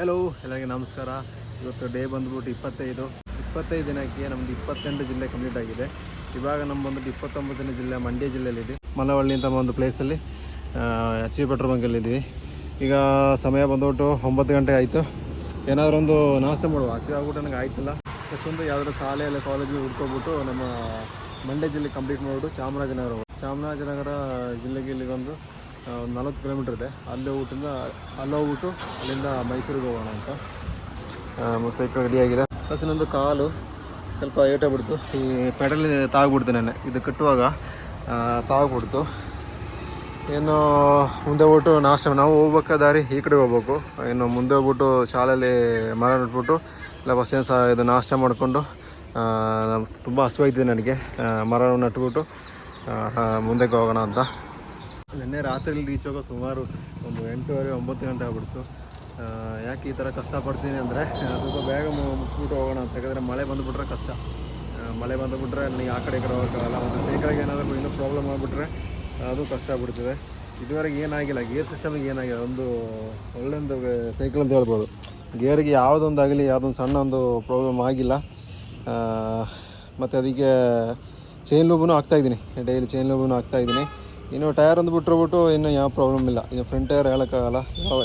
Hello ಎಲ್ಲರಿಗೆ ನಮಸ್ಕಾರ. ಇವತ್ತು ಡೇ ಬಂದ್ಬಿಟ್ಟು 25 ದಿನಕ್ಕೆ ನಮ್ಮದು 28 ಜಿಲ್ಲೆ ಕಂಪ್ಲೀಟ್ ಆಗಿದೆ. ಇವಾಗ ನಮ್ಮ ಬಂದ್ಬಿಟ್ಟು 29ನೇ ಜಿಲ್ಲೆ ಮಂಡ್ಯ ಜಿಲ್ಲೆಯಲ್ಲಿದೆ. ಮಲವಳ್ಳಿ ಅಂತ ಒಂದು ಪ್ಲೇಸಲ್ಲಿ ಎಚ್ ಪಿ ಪೆಟ್ರೋಲ್ ಬಂಕಲ್ಲಿದ್ದೀವಿ. ಈಗ ಸಮಯ ಬಂದ್ಬಿಟ್ಟು 9 ಗಂಟೆ ಆಯಿತು. ಏನಾದರೂ ಒಂದು ನಾಷ್ಟ ಮಾಡುವ ಹಸಿವು ಆಗ್ಬಿಟ್ಟು ನನಗೆ ಆಯ್ತಿಲ್ಲ. ಒಂದು ಯಾವುದಾದ್ರು ಶಾಲೆಯಲ್ಲಿ ಕಾಲೇಜಿಗೆ ಹುಡ್ಕೊಬಿಟ್ಟು ನಮ್ಮ ಮಂಡ್ಯ ಜಿಲ್ಲೆ ಕಂಪ್ಲೀಟ್ ಮಾಡಿಬಿಟ್ಟು ಚಾಮರಾಜನಗರ ಜಿಲ್ಲೆಗೆ ಇಲ್ಲಿಗೊಂದು ಒಂದು 40 ಕಿಲೋಮೀಟ್ರ್ ಇದೆ. ಅಲ್ಲಿ ಹೋಗ್ಬಿಟ್ಟು ಅಲ್ಲಿಂದ ಮೈಸೂರಿಗೆ ಹೋಗೋಣ ಅಂತ ಸೈಕಲ್ ರೆಡಿಯಾಗಿದೆ. ಪ್ಲಸ್ ಇನ್ನೊಂದು ಕಾಲು ಸ್ವಲ್ಪ ಏಟಾಗ್ಬಿಡ್ತು. ಈ ಪೆಡಲ್ ತಾಗ್ಬಿಡ್ತು ನೆನ್ನೆ, ಇದು ಕಟ್ಟುವಾಗ ತಾಗ್ಬಿಡ್ತು. ಏನು ಮುಂದೆ ಹೋಗ್ಬಿಟ್ಟು ನಾಷ್ಟ ನಾವು ಹೋಗ್ಬೇಕಾದ ದಾರಿ ಈ ಕಡೆ ಹೋಗ್ಬೇಕು. ಇನ್ನು ಮುಂದೆ ಹೋಗ್ಬಿಟ್ಟು ಶಾಲೆಯಲ್ಲಿ ಮರ ನೆಟ್ಬಿಟ್ಟು ಇಲ್ಲ ಬಸ್ ಇದು ನಾಷ್ಟ ಮಾಡಿಕೊಂಡು ತುಂಬ ಹಸುವಾಯ್ತಿದೆ ನನಗೆ. ಮರ ನೆಟ್ಬಿಟ್ಟು ಮುಂದಕ್ಕೆ ಹೋಗೋಣ ಅಂತ. ನಿನ್ನೆ ರಾತ್ರಿಯಲ್ಲಿ ರೀಚ್ ಹೋಗೋ ಸುಮಾರು ಒಂದು 8:30-9 ಗಂಟೆ ಆಗ್ಬಿಡ್ತು. ಯಾಕೆ ಈ ಥರ ಕಷ್ಟಪಡ್ತೀನಿ ಅಂದರೆ ಸ್ವಲ್ಪ ಬೇಗ ಮುಗಿಸ್ಬಿಟ್ಟು ಹೋಗೋಣ ಅಂತ. ಯಾಕಂದರೆ ಮಳೆ ಬಂದುಬಿಟ್ರೆ ಕಷ್ಟ. ಮಳೆ ಬಂದುಬಿಟ್ರೆ ನನಗೆ ಆ ಕಡೆ ಹೋಗೋಕ್ಕಾಗಲ್ಲ. ಮತ್ತು ಸೈಕಲ್ಗೆ ಏನಾದರೂ ಇನ್ನೂ ಪ್ರಾಬ್ಲಮ್ ಆಗಿಬಿಟ್ರೆ ಅದು ಕಷ್ಟ ಆಗ್ಬಿಡ್ತದೆ. ಇದುವರೆಗೆ ಏನಾಗಿಲ್ಲ, ಗೇರ್ ಸಿಸ್ಟಮಿಗೆ ಏನಾಗಿಲ್ಲ. ಒಂದು ಒಳ್ಳೆಯೊಂದು ಸೈಕಲ್ ಅಂತ ಹೇಳ್ಬೋದು. ಗೇರಿಗೆ ಯಾವುದೊಂದಾಗಲಿ ಯಾವುದೊಂದು ಸಣ್ಣ ಒಂದು ಪ್ರಾಬ್ಲಮ್ ಆಗಿಲ್ಲ. ಮತ್ತು ಅದಕ್ಕೆ ಚೈನ್ ಲೂಬೂ ಹಾಕ್ತಾಯಿದ್ದೀನಿ, ಡೈಲಿ ಚೈನ್ ಲೂಬೂ ಹಾಕ್ತಾಯಿದ್ದೀನಿ. ಇನ್ನು ಟಯರ್ ಒಂದು ಬಿಟ್ಟು ಇನ್ನೂ ಯಾವ ಪ್ರಾಬ್ಲಮ್ ಇಲ್ಲ. ಇನ್ನು ಫ್ರಂಟ್ ಟಯರ್ ಹೇಳೋಕ್ಕಾಗಲ್ಲ,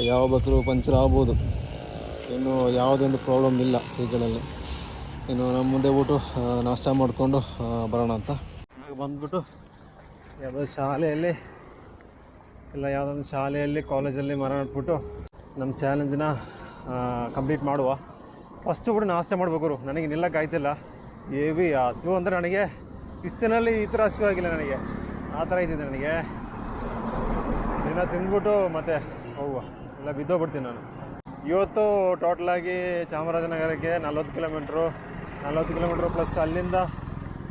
ಯಾವ ಬೇಕಾದ್ರೂ ಪಂಚರ್ ಆಗ್ಬೋದು. ಇನ್ನು ಯಾವುದೊಂದು ಪ್ರಾಬ್ಲಮ್ ಇಲ್ಲ ಸೈಕಲಲ್ಲಿ. ಇನ್ನು ನಮ್ಮ ಮುಂದೆ ಬಿಟ್ಟು ನಾಷ್ಟ ಮಾಡಿಕೊಂಡು ಬರೋಣ ಅಂತ. ಬಂದ್ಬಿಟ್ಟು ಯಾವುದೋ ಶಾಲೆಯಲ್ಲಿ ಯಾವುದೊಂದು ಶಾಲೆಯಲ್ಲಿ ಕಾಲೇಜಲ್ಲಿ ಮರ ನೆಟ್ಬಿಟ್ಟು ನಮ್ಮ ಚಾಲೆಂಜನ್ನ ಕಂಪ್ಲೀಟ್ ಮಾಡುವ. ಫಸ್ಟು ಕೂಡ ನಾಷ್ಟ ಮಾಡಬೇಕು. ನನಗೆ ನಿಲ್ಲಕ್ಕಾಯ್ತಿಲ್ಲ. ಏವಿ ಹಸಿವು ಅಂದರೆ ನನಗೆ ಇಸ್ತಿನಲ್ಲಿ ಈ ಥರ ಹಸಿವು ಆಗಿಲ್ಲ ನನಗೆ. ಆ ಥರ ಇದ್ದಿದೆ ನನಗೆ. ದಿನ ತಿಂದ್ಬಿಟ್ಟು ಮತ್ತೆ ಹೋಗುವ ಎಲ್ಲ ಬಿದ್ದೋಗ್ಬಿಡ್ತೀನಿ ನಾನು. ಇವತ್ತು ಟೋಟಲಾಗಿ ಚಾಮರಾಜನಗರಕ್ಕೆ 40 ಕಿಲೋಮೀಟ್ರು ಪ್ಲಸ್ ಅಲ್ಲಿಂದ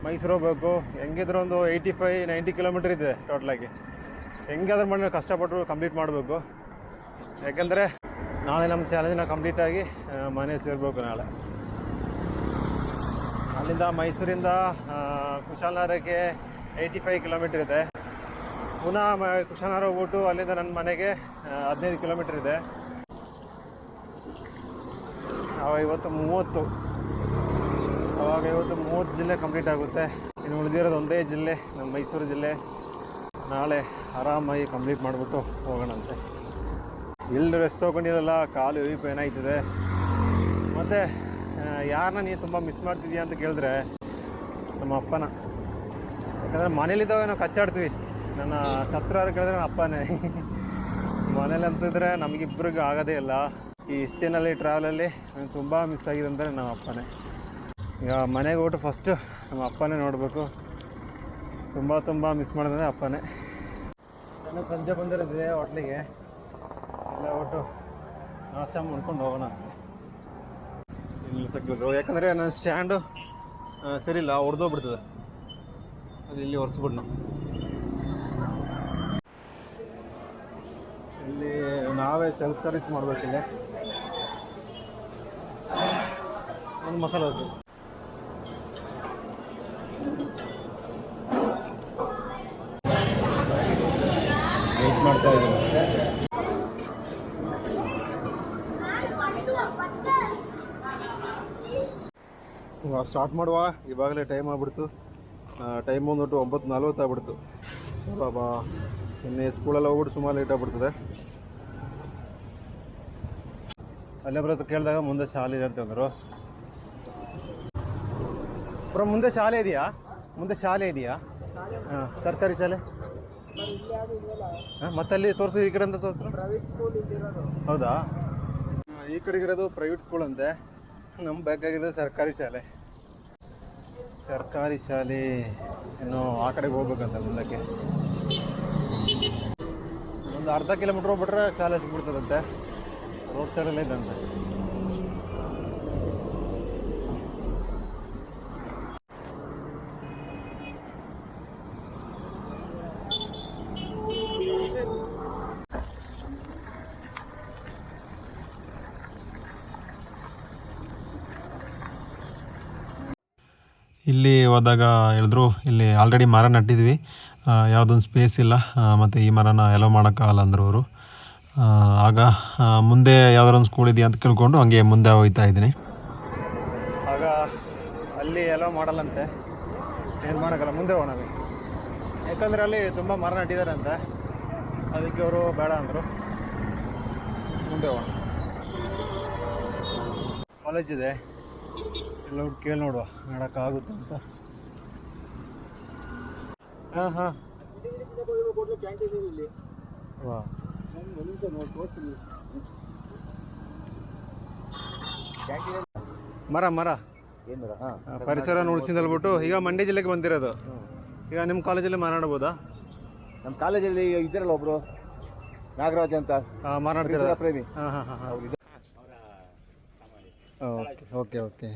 ಮೈಸೂರು ಹೋಗಬೇಕು. ಹೆಂಗಿದ್ರು ಒಂದು 85-90 ಕಿಲೋಮೀಟ್ರ್ ಇದೆ ಟೋಟಲಾಗಿ. ಹೆಂಗಾದ್ರೂ ಮಾಡಿ ಕಷ್ಟಪಟ್ಟು ಕಂಪ್ಲೀಟ್ ಮಾಡಬೇಕು. ಯಾಕೆಂದರೆ ನಾಳೆ ನಮ್ಮ ಚಾಲೆಂಜ್ನ ಕಂಪ್ಲೀಟಾಗಿ ಮನೆ ಸೇರಬೇಕು. ನಾಳೆ ಅಲ್ಲಿಂದ ಮೈಸೂರಿಂದ ಕುಶಾಲನಗರಕ್ಕೆ 85 ಕಿಲೋಮೀಟ್ರ್ ಇದೆ. ಪುನಃ ಕುಶಾಲನಗರ ಹೋಗ್ಬಿಟ್ಟು ಅಲ್ಲಿಂದ ನನ್ನ ಮನೆಗೆ 15 ಕಿಲೋಮೀಟ್ರ್ ಇದೆ. ಇವತ್ತು 30 ಜಿಲ್ಲೆ ಕಂಪ್ಲೀಟ್ ಆಗುತ್ತೆ. ಇನ್ನು ಉಳಿದಿರೋದು ಒಂದೇ ಜಿಲ್ಲೆ, ನಮ್ಮ ಮೈಸೂರು ಜಿಲ್ಲೆ. ನಾಳೆ ಆರಾಮಾಗಿ ಕಂಪ್ಲೀಟ್ ಮಾಡಿಬಿಟ್ಟು ಹೋಗೋಣಂತೆ. ಇಲ್ಲಿ ರೆಸ್ಟ್ ತೊಗೊಂಡಿರಲ್ಲ, ಕಾಲು ಹೆವಿ ಪೇನ್ ಆಯ್ತದೆ. ಮತ್ತು ಯಾರನ್ನ ನೀನು ತುಂಬ ಮಿಸ್ ಮಾಡ್ತಿದ್ಯಾ ಅಂತ ಕೇಳಿದ್ರೆ ನಮ್ಮ ಅಪ್ಪನ. ಯಾಕಂದರೆ ಮನೇಲಿದ್ದಾಗ ನಾವು ಕಚ್ಚಾಡ್ತೀವಿ. ನನ್ನ ಸತ್ರಾರು ಕೇಳಿದ್ರೆ ನನ್ನ ಅಪ್ಪನೇ. ಮನೇಲಿ ಅಂತಿದ್ರೆ ನಮಗಿಬ್ಬರಿಗೂ ಆಗೋದೇ ಇಲ್ಲ. ಈ ಇಷ್ಟಿನಲ್ಲಿ ಟ್ರಾವೆಲಲ್ಲಿ ನನಗೆ ತುಂಬ ಮಿಸ್ ಆಗಿದೆ ಅಂದರೆ ನಮ್ಮ ಅಪ್ಪನೇ. ಈಗ ಮನೆಗೆ ಹೋಗ್ಬಿಟ್ಟು ಫಸ್ಟು ನಮ್ಮ ಅಪ್ಪನೇ ನೋಡಬೇಕು. ತುಂಬ ಮಿಸ್ ಮಾಡಿದ್ರೆ ಅಪ್ಪನೇ. ನಾನು ಸಂಜೆ ಬಂದಿರೋದಿದೆ ಹೋಟ್ಲಿಗೆ. ಎಲ್ಲ ಒಟ್ಟು ನಾಷ್ಟ ಮಾಡ್ಕೊಂಡು ಹೋಗೋಣ ಅಂತ ಇಲ್ಲಿ ಸಿಕ್ಕಿದ್ರು. ಯಾಕಂದರೆ ನನ್ನ ಸ್ಟ್ಯಾಂಡು ಸರಿಯಿಲ್ಲ, ಹೊಡೆದೋಗ್ಬಿಡ್ತದೆ. ಅದು ಇಲ್ಲಿ ಒರೆಸ್ಬಿಟ್ಟು ಇಲ್ಲಿ ನಾವೇ ಸೆಲ್ಫ್ ಸರ್ವಿಸ್ ಮಾಡಬೇಕಿಲ್ಲ. ಒಂದು ಮಸಾಲೆ ದೋಸೆ ವೆಯ್ಟ್ ಮಾಡ್ತಾ ಇದ್ದೀನಿ. ಸ್ಟಾರ್ಟ್ ಮಾಡುವ. ಇವಾಗಲೇ ಟೈಮ್ ಆಗ್ಬಿಡ್ತು. ಟೈಮ್ ಬಂದ್ಬಿಟ್ಟು 9:40 ಆಗ್ಬಿಡ್ತು. ಸ್ವಲ್ಪ ಇನ್ನೇ ಸ್ಕೂಲೆಲ್ಲ ಹೋಗ್ಬಿಟ್ಟು ಸುಮಾರು ಲೇಟ್ ಆಗ್ಬಿಡ್ತದೆ. ಅಲ್ಲೇ ಬರೋದು ಕೇಳಿದಾಗ ಮುಂದೆ ಶಾಲೆ ಇದೆ ಅಂತಂದರು. ಮುಂದೆ ಶಾಲೆ ಇದೆಯಾ? ಹಾಂ, ಸರ್ಕಾರಿ ಶಾಲೆ. ಮತ್ತೆ ಅಲ್ಲಿ ತೋರಿಸಿ, ಈ ಕಡೆ ಅಂತ ತೋರಿಸ್ರು. ಹೌದಾ? ಈ ಕಡೆಗಿರೋದು ಪ್ರೈವೇಟ್ ಸ್ಕೂಲ್ ಅಂತೆ. ನಮ್ಮ ಬೇಕಾಗಿರೋದು ಸರ್ಕಾರಿ ಶಾಲೆ. ಇನ್ನು ಆ ಕಡೆಗೆ ಹೋಗ್ಬೇಕಂತ ಮುಂದಕ್ಕೆ ಒಂದು ಅರ್ಧ ಕಿಲೋಮೀಟ್ರ್ ಹೋಗ್ಬಿಟ್ರೆ ಶಾಲೆ ಸಿಗ್ಬಿಡ್ತದಂತೆ. ರೋಡ್ ಸೈಡಲ್ಲೇ ಇದ್ದಂತೆ. ಇಲ್ಲಿ ಹೋದಾಗ ಹೇಳಿದ್ರು, ಇಲ್ಲಿ ಆಲ್ರೆಡಿ ಮರ ನಟ್ಟಿದ್ವಿ, ಯಾವುದೊಂದು ಸ್ಪೇಸ್ ಇಲ್ಲ, ಮತ್ತು ಈ ಮರನ ಎಲ್ಲೋ ಮಾಡೋಕ್ಕಾಗಲ್ಲ ಅಂದರು ಅವರು. ಆಗ ಮುಂದೆ ಯಾವ್ದಾರ ಒಂದು ಸ್ಕೂಲ್ ಇದೆಯಾ ಅಂತ ಕೇಳ್ಕೊಂಡು ಹಂಗೆ ಮುಂದೆ ಹೋಗ್ತಾ ಇದ್ದೀನಿ. ಆಗ ಅಲ್ಲಿ ಎಲ್ಲ ಮಾಡಲ್ಲಂತೆ, ಏನು ಮಾಡೋಕ್ಕಲ್ಲ, ಮುಂದೆ ಹೋಗೋಣ. ಯಾಕಂದರೆ ಅಲ್ಲಿ ತುಂಬ ಮರ ನೆಟ್ಟಿದ್ದಾರೆ ಅಂತೆ, ಅದಕ್ಕೆ ಅವರು ಬೇಡ ಅಂದರು. ಮುಂದೆ ಹೋಗೋಣ. ಕಾಲೇಜ್ ಇದೆ, ಎಲ್ಲ ಕೇಳಿ ನೋಡುವ ನೋಡೋಕ್ಕಾಗುತ್ತೆ ಅಂತ. ಹಾಂ ಹಾಂ ವಾ ಮರ ಮರ ಪರಿಸರ ಉಳಿಸಿದಲ್ಬಿಟ್ಟು ಈಗ ಮಂಡ್ಯ ಜಿಲ್ಲೆಗೆ ಬಂದಿರೋದು. ಈಗ ನಿಮ್ಮ ಕಾಲೇಜಲ್ಲಿ ಮಾತಾಡ್ಬೋದಾ? ನಮ್ಮ ಕಾಲೇಜಲ್ಲಿ ಇದ್ದಾರಲ್ಲ ಒಬ್ರು ನಾಗರಾಜ್ ಅಂತ ಮಾತಾಡ್ತಿರೋದು ಪ್ರೇಮಿ. ಹಾಂ ಹಾಂ ಹಾಂ ಹಾಂ ಓಕೆ ಓಕೆ.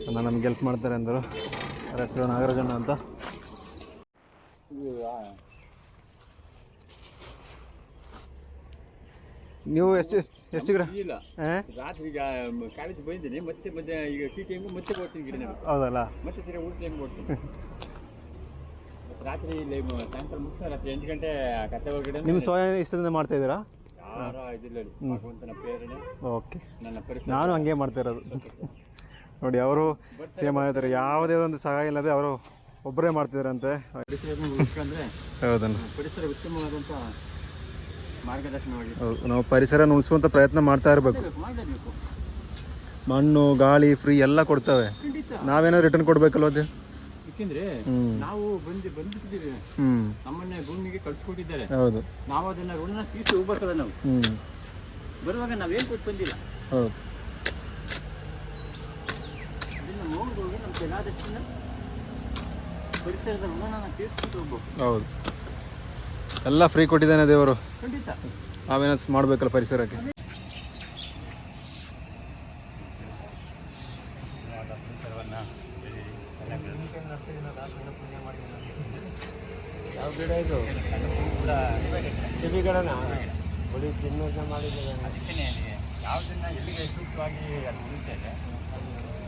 ಅಣ್ಣ ನಮ್ಗೆ ಹೆಲ್ಪ್ ಮಾಡ್ತಾರೆ ಅಂದರು. ಅವ್ರ ಹೆಸರು ನಾಗರಾಜಣ್ಣ ಅಂತ. ನೀವು ಎಷ್ಟು ಗಿಡ? ರಾತ್ರಿ ಈಗ ಕಾಲೇಜ್ ಬಂದಿದ್ದೀನಿ, ಮತ್ತೆ ಮತ್ತೆ ಈಗ ಟೀ ಟೈಮ್ ಮತ್ತೆ ಕೊಡ್ತೀನಿ ಗಿಡ. ಹೌದಲ್ಲ, ಮತ್ತೆ ತಿರ್ಗಿ ಊಟ ಟೈಮ್ ಕೊಡ್ತೀನಿ. ಮತ್ತೆ ರಾತ್ರಿ ಇಲ್ಲಿ ಸಾಯಂಕಾಲ ಮುಗಿಸ ರಾತ್ರಿ 8 ಗಂಟೆ ಕತ್ತೆ ಗಿಡ. ನಿಮ್ಮ ಸ್ವಯಂ ಇಷ್ಟದಿಂದ ಮಾಡ್ತಾ ಇದ್ದೀರಾ? ಯಾರ ಇದಿಲ್ಲ ಭಗವಂತನ ಪ್ರೇರಣೆ. ಓಕೆ, ನನ್ನ ಪರಿಸರ ನಾನು ಹಂಗೆ ಮಾಡ್ತಾ ಇರೋದು. ನೋಡಿ ಅವರು ಸೇಮ್ ಆಗಿದ್ದಾರೆ, ಯಾವುದೇ ಒಂದು ಸಹಾಯ ಇಲ್ಲದೆ ಅವರು ಒಬ್ಬರೇ ಮಾಡ್ತಿದ್ದಾರಂತೆ. ಪರಿಸರವನ್ನು ಉಳಿಸ್ಕೊಂಡ್ರೆ ಹೌದಣ್ಣ, ಪರಿಸರ ಉತ್ತಮವಾದಂಥ ಮಾರ್ಗದರ್ಶನ ಮಾಡಿ. ಹೌದು, ನಾವು ಪರಿಸರ ಉಳಿಸುವಂಥ ಪ್ರಯತ್ನ ಮಾಡ್ತಾ ಇರಬೇಕು. ಮಾಡಲೇಬೇಕು. ಮಣ್ಣು ಗಾಳಿ ಫ್ರೀ ಎಲ್ಲ ಕೊಡ್ತವೆ, ನಾವೇನಾದ್ರು ರಿಟರ್ನ್ ಕೊಡ್ಬೇಕಲ್ವ ಅದು. ಯಾಕೆಂದ್ರೆ ನಾವು ಬಂದಿದ್ದೀವಿ, ನಮ್ಮನ್ನೇ ಭೂಮಿಗೆ ಕಳ್ಸಿಕೊಟ್ಟಿದ್ದಾರೆ. ಹೌದು, ನಾವು ಅದನ್ನ ಋಣ ತೀರಿಸಿ ಹೋಗ್ಬೇಕಲ್ಲ. ನಾವು ಬರುವಾಗ ನಾವೇನು ಕೊಟ್ಟು ಬಂದಿಲ್ಲ. ಹೌದು, ಅದನ್ನ ಹೋಗುವಾಗ ನಮ್ಮ ಕೈಲಾದಷ್ಟಿನ ಪರಿಸರದ ಋಣ ನಾವು ತೀರಿಸ್ಕೊಂಡು ಹೋಗ್ಬೇಕು. ಹೌದು, ಎಲ್ಲ ಫ್ರೀ ಕೊಟ್ಟಿದ್ದಾನೆ ದೇವರು, ಖಂಡಿತ ನಾವೇನಾದ್ರು ಮಾಡಬೇಕಲ್ಲ ಪರಿಸರಕ್ಕೆ. ಯಾವ ಗಿಡ ಇದು? ಸಿಬಿ ಗಿಡನ ಬರೀ ತಿನ್ನೋಸ ಮಾಡಿದ್ದಾರೆ. ಅದಕ್ಕೆ ಯಾವುದನ್ನ ಎಲ್ಲಿಗೆ ಸೂಕ್ತವಾಗಿ ಅದು ಉಳಿತದೆ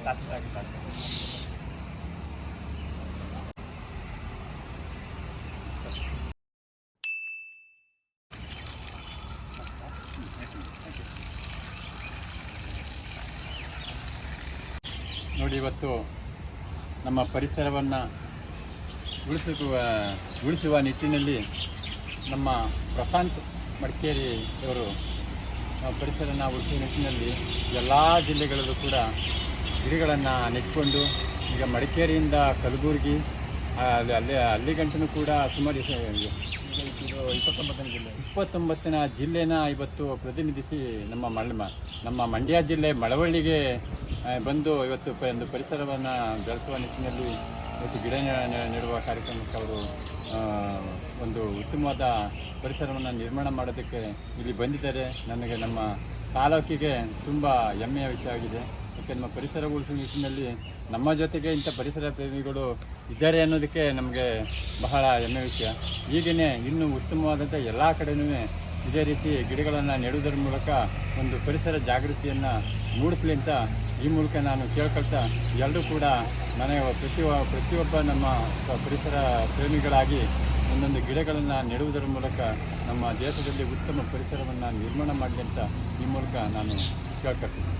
ಶಾಶ್ವತವಾಗಿಲ್ಲ. ನೋಡಿ, ಇವತ್ತು ನಮ್ಮ ಪರಿಸರವನ್ನು ಉಳಿಸುವ ನಿಟ್ಟಿನಲ್ಲಿ ನಮ್ಮ ಪ್ರಶಾಂತ್ ಮಡಿಕೇರಿ ಅವರು ಪರಿಸರನ ಉಳಿಸುವ ನಿಟ್ಟಿನಲ್ಲಿ ಎಲ್ಲ ಜಿಲ್ಲೆಗಳಲ್ಲೂ ಕೂಡ ಗಿಡಗಳನ್ನು ನೆಟ್ಕೊಂಡು ಈಗ ಮಡಿಕೇರಿಯಿಂದ ಕಲಬುರಗಿ ಅಲ್ಲಿ ಗಂಟನೂ ಕೂಡ ಸುಮಾರು 29ನೇ ಜಿಲ್ಲೆನ ಇವತ್ತು ಪ್ರತಿನಿಧಿಸಿ ನಮ್ಮ ಮಂಡ್ಯ ಜಿಲ್ಲೆ ಮಳವಳ್ಳಿಗೆ ಬಂದು ಇವತ್ತು ಒಂದು ಪರಿಸರವನ್ನು ಬೆಳೆಸುವ ನಿಟ್ಟಿನಲ್ಲಿ ಇವತ್ತು ಗಿಡ ನೆಡುವ ಕಾರ್ಯಕ್ರಮಕ್ಕೆ ಅವರು ಒಂದು ಉತ್ತಮವಾದ ಪರಿಸರವನ್ನು ನಿರ್ಮಾಣ ಮಾಡೋದಕ್ಕೆ ಇಲ್ಲಿ ಬಂದಿದ್ದಾರೆ. ನನಗೆ ನಮ್ಮ ತಾಲೂಕಿಗೆ ತುಂಬ ಹೆಮ್ಮೆಯ ವಿಷಯ ಆಗಿದೆ. ಯಾಕೆ ನಮ್ಮ ಪರಿಸರ ಉಳಿಸುವ ನಿಟ್ಟಿನಲ್ಲಿ ನಮ್ಮ ಜೊತೆಗೆ ಇಂಥ ಪರಿಸರ ಪ್ರೇಮಿಗಳು ಇದ್ದಾರೆ ಅನ್ನೋದಕ್ಕೆ ನಮಗೆ ಬಹಳ ಹೆಮ್ಮೆಯ ವಿಷಯ. ಹೀಗೇ ಇನ್ನೂ ಉತ್ತಮವಾದಂಥ ಎಲ್ಲ ಕಡೆಯೂ ಇದೇ ರೀತಿ ಗಿಡಗಳನ್ನು ನೆಡುವುದರ ಮೂಲಕ ಒಂದು ಪರಿಸರ ಜಾಗೃತಿಯನ್ನು ಮೂಡಿಸಲಿ ಅಂತ ಈ ಮೂಲಕ ನಾನು ಕೇಳ್ಕೊಳ್ತಾ, ಎಲ್ಲರೂ ಕೂಡ ನನಗೆ ಪ್ರತಿಯೊಬ್ಬ ನಮ್ಮ ಪರಿಸರ ಪ್ರೇಮಿಗಳಾಗಿ ಒಂದೊಂದು ಗಿಡಗಳನ್ನು ನೆಡುವುದರ ಮೂಲಕ ನಮ್ಮ ದೇಶದಲ್ಲಿ ಉತ್ತಮ ಪರಿಸರವನ್ನು ನಿರ್ಮಾಣ ಮಾಡಲಿ ಅಂತ ಈ ಮೂಲಕ ನಾನು ಕೇಳ್ಕೊಳ್ತೀನಿ.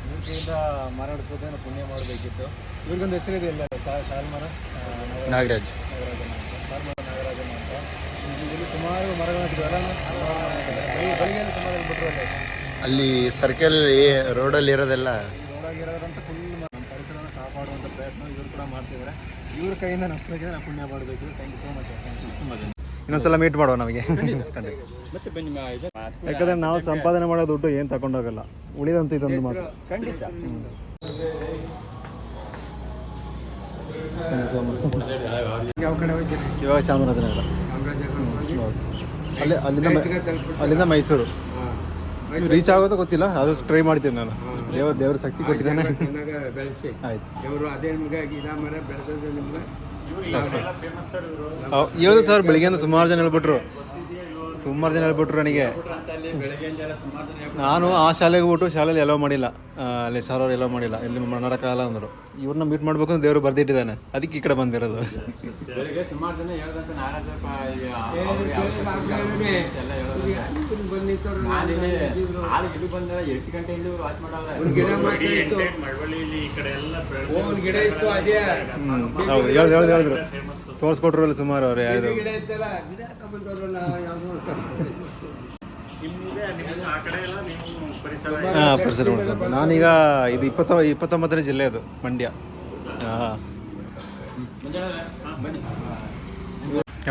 ಇವ್ರಿಗಿಂತ ಮರ ನಡೆಸೋದೇನೋ ಪುಣ್ಯ ಮಾಡಬೇಕಿತ್ತು. ಇವ್ರಿಗೊಂದು ಹೆಸರಿದೆ ಇಲ್ಲ, ಸಾಲ್ಮರ ನಾಗರಾಜ್ ನಾಗರಾಜನ ಅಂತ. ಇಲ್ಲಿ ಸುಮಾರು ಮರಗಳನ್ನ ಬೆಳಿಗ್ಗೆ ಸುಮಾರು ಬಿಟ್ಟರು ಅಲ್ಲಿ ಸರ್ಕಲ್ ರೋಡಲ್ಲಿ ಇರೋದೆಲ್ಲ ರೋಡಾಗಿರೋದ್ರಂತ ಫುಲ್ ಪರಿಸರವನ್ನು ಕಾಪಾಡುವಂಥ ಪ್ರಯತ್ನ ಇವರು ಕೂಡ ಮಾಡ್ತಿದ್ದಾರೆ. ಇವ್ರ ಕೈಯಿಂದ ನಡೆಸಬೇಕಿದ್ರೆ ನಾವು ಪುಣ್ಯ ಮಾಡಬೇಕು. Thank you so much. ಇನ್ನೊಂದ್ಸಲ ಮೀಟ್ ಮಾಡುವ ನಮಗೆ. ಮತ್ತೆ ಬನ್ನಿ. ಯಾಕಂದರೆ ನಾವು ಸಂಪಾದನೆ ಮಾಡೋ ದುಡ್ಡು ಏನು ತಗೊಂಡೋಗಲ್ಲ, ಉಳಿದಂತ ಇದೊಂದು ಮಾತು. ಖಂಡಿತ. ಯಾವ ಕಡೆ ಹೋಗ್ತೀರಿ? ಇವಾಗ ಚಾಮರಾಜನಗರ. ಅಲ್ಲಿಂದ ಮೈಸೂರು. ರೀಚ್ ಆಗೋದು ಗೊತ್ತಿಲ್ಲ, ಅದು ಟ್ರೈ ಮಾಡ್ತೀನಿ ನಾನು. ದೇವ್ರ ಶಕ್ತಿ ಕೊಟ್ಟಿದ್ದಾನೆ. ಬೆಳೆಸಿ ಆಯ್ತು. ಇವರು ಅದೇ ನಿಮ್ಗೆ ಗಿಡ ಮರ ಬೆಳೆದದ್ದು ನಿಮ್ಗೆ ಹೇಳಿದ್ರು ಸರ್, ಬೆಳಿಗ್ಗೆಯಿಂದ ಸುಮಾರು ಜನ ಹೇಳ್ಬಿಟ್ರು ಸುಮಾರು ಜನ ಹೇಳ್ಬಿಟ್ರು ನನಗೆ. ಅಂತ ಅಲ್ಲಿ ಬೆಳಗ್ಗೆಯಿಂದ ಸುಮಾರು ಜನ ನಾನು ಆ ಶಾಲೆಗೆ ಬಿಟ್ಟು ಶಾಲೆಯಲ್ಲಿ ಎಲ್ಲೋ ಮಾಡಿಲ್ಲ, ಅಲ್ಲಿ ಸರ್ ಅವ್ರು ಎಲ್ಲೋ ಮಾಡಿಲ್ಲ, ಎಲ್ಲಿ ಮಾಡೋಕ್ಕಾಗಲ್ಲ ಅಂದರು. ಇವ್ರನ್ನ ಮೀಟ್ ಮಾಡಬೇಕು ಅಂತ ದೇವರು ಬರ್ದಿಟ್ಟಿದ್ದಾನೆ, ಅದಕ್ಕೆ ಈ ಕಡೆ ಬಂದಿರೋದು. ಬೆಳಗ್ಗೆ ಸುಮಾರು ಜನ ಹೇಳ್ದಂತ ನಾರಾಜ ಇದು ಬಂದರೆ 8 ಗಂಟೆಯಿಂದ ಇವರು ವಾಚ್ ಮಾಡವ್ರೆ. ಗಿಡ ಇತ್ತು ಅದೇ ಹೌದು, ಹೇಳಿದ್ರು ತೋರಿಸ್ಕೊಟ್ರು ಅಲ್ಲಿ ಸುಮಾರು ಅವ್ರು ಯಾವುದು. ಗಿಡ ಇತ್ತಲ್ಲ, ಗಿಡ ತಗೊಂಡವ್ರಲ್ಲ ಹಾಂ, ಪರಿಸರ ಉಳಿಸೋದು. ನಾನೀಗ ಇದು 29ನೇ ಜಿಲ್ಲೆ, ಅದು ಮಂಡ್ಯ. ಹಾಂ,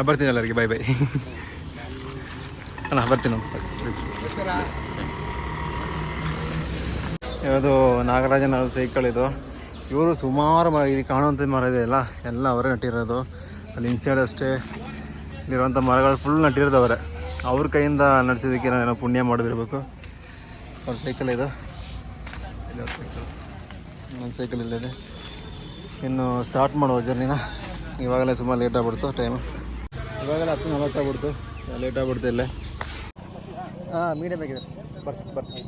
ಬರ್ತೀನಿ ಎಲ್ಲರಿಗೆ. ಬೈ ಬೈ ಅಣ್ಣ, ಬರ್ತೀನಿ. ಯಾವುದು ನಾಗರಾಜನ ಸೈಕಲ್ ಇದು. ಇವರು ಸುಮಾರು ಇದು ಕಾಣುವಂಥ ಮರ ಇದೆ ಅಲ್ಲ, ಎಲ್ಲ ಅವರೇ ನಟ್ಟಿರೋದು. ಅಲ್ಲಿ ಇನ್ಸೈಡ್ ಅಷ್ಟೇ ಇಲ್ಲಿರುವಂಥ ಮರಗಳು ಫುಲ್ ನಟ್ಟಿರೋದು ಅವರೇ. ಅವ್ರ ಕೈಯಿಂದ ನಡೆಸೋದಕ್ಕೆ ನಾನೇನೋ ಪುಣ್ಯ ಮಾಡಿದಿರ್ಬೇಕು. ಅವ್ರ ಸೈಕಲ್ ಇದು, ಇಲ್ಲಿ ಅವ್ರ ಸೈಕಲ್, ನನ್ನ ಸೈಕಲ್ ಇಲ್ಲಿದೆ. ಇನ್ನು ಸ್ಟಾರ್ಟ್ ಮಾಡುವ ಜರ್ನಿನ. ಇವಾಗಲೇ ಸುಮಾರು ಲೇಟ್ ಆಗ್ಬಿಡ್ತು ಟೈಮು, ಇವಾಗಲೇ 10:40 ಆಗ್ಬಿಡ್ತು, ಲೇಟ್ ಆಗ್ಬಿಡ್ತು ಇಲ್ಲೇ. ಹಾಂ, ಮೀಡಿಯಮ್ ಆಗಿದೆ. ಬರ್ತೀನಿ.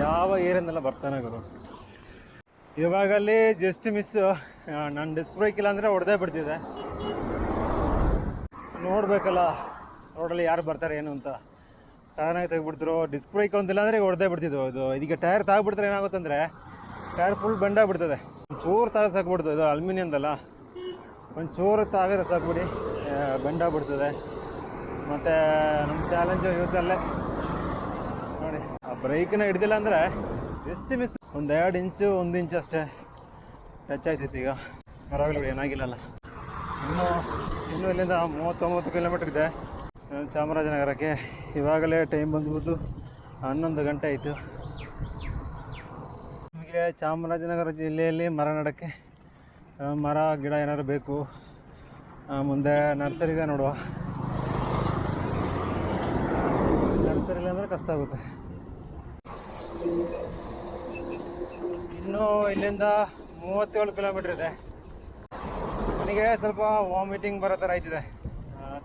ಯಾವ ಏರಿಯಾದೆಲ್ಲ ಬರ್ತಾನೆ ಗುರು. ಇವಾಗಲ್ಲಿ ಜಸ್ಟ್ ಮಿಸ್, ನಾನು ಡಿಸ್ಕ್ ಬ್ರೇಕ್ ಇಲ್ಲ ಅಂದರೆ ಹೊಡೆದೇ ಬಿಡ್ತಿದ್ದೆ. ನೋಡಬೇಕಲ್ಲ ರೋಡಲ್ಲಿ ಯಾರು ಬರ್ತಾರೆ ಏನು ಅಂತ. ಸಡನ್ನಾಗಿ ತೆಗ್ಬಿಡ್ತಿರೋ, ಡಿಸ್ಕ್ ಬ್ರೇಕ್ ಒಂದಿಲ್ಲ ಅಂದರೆ ಹೊಡೆದೇ ಬಿಡ್ತಿದ್ವು. ಇದು ಇದಕ್ಕೆ ಟೈರ್ ತಾಗ್ಬಿಡ್ತಾರೆ, ಏನಾಗುತ್ತಂದರೆ ಟೈರ್ ಫುಲ್ ಬೆಂಡಾಗ್ಬಿಡ್ತದೆ. ಒಂಚೂರು ತಾಗ ಸಾಕ್ಬಿಡ್ತದೆ, ಇದು ಅಲ್ಯೂಮಿನಿಯಮ್ದಲ್ಲ, ಒಂಚೂರು ತಾಗಿದ್ರೆ ಸಾಕ್ಬಿಡಿ ಬೆಂಡಾಗ್ಬಿಡ್ತದೆ. ಮತ್ತು ನಮ್ಮ ಚಾಲೆಂಜು ಇವತ್ತಲ್ಲೇ ನೋಡಿ, ಆ ಬ್ರೇಕ್ನ ಹಿಡ್ದಿಲ್ಲ ಅಂದರೆ ಎಷ್ಟು ಮಿಸ್, 1-2 ಇಂಚು 1 ಇಂಚು ಅಷ್ಟೇ ಟಚ್ ಆಯ್ತೈತಿ. ಈಗ ಪರವಾಗಿಲ್ಲ, ಏನಾಗಿಲ್ಲಲ್ಲ. ಇನ್ನೂ ಇಲ್ಲಿಂದ 39 ಕಿಲೋಮೀಟ್ರ್ ಇದೆ ಚಾಮರಾಜನಗರಕ್ಕೆ. ಇವಾಗಲೇ ಟೈಮ್ ಬಂದ್ಬಿಟ್ಟು 11 ಗಂಟೆ ಆಯಿತು. ನಮಗೆ ಚಾಮರಾಜನಗರ ಜಿಲ್ಲೆಯಲ್ಲಿ ಮರ ನೆಡೋಕ್ಕೆ ಮರ ಗಿಡ ಏನಾದ್ರು ಬೇಕು. ಮುಂದೆ ನರ್ಸರಿ ಇದೆ ನೋಡುವ. ನರ್ಸರಿ ಇಲ್ಲ ಅಂದರೆ ಕಷ್ಟ ಆಗುತ್ತೆ. ಇನ್ನು ಇಲ್ಲಿಂದ 37 ಕಿಲೋಮೀಟ್ರ್ ಇದೆ. ನನಗೆ ಸ್ವಲ್ಪ ವಾಮಿಟಿಂಗ್ ಬರೋ ಥರ ಆಯ್ತಿದೆ.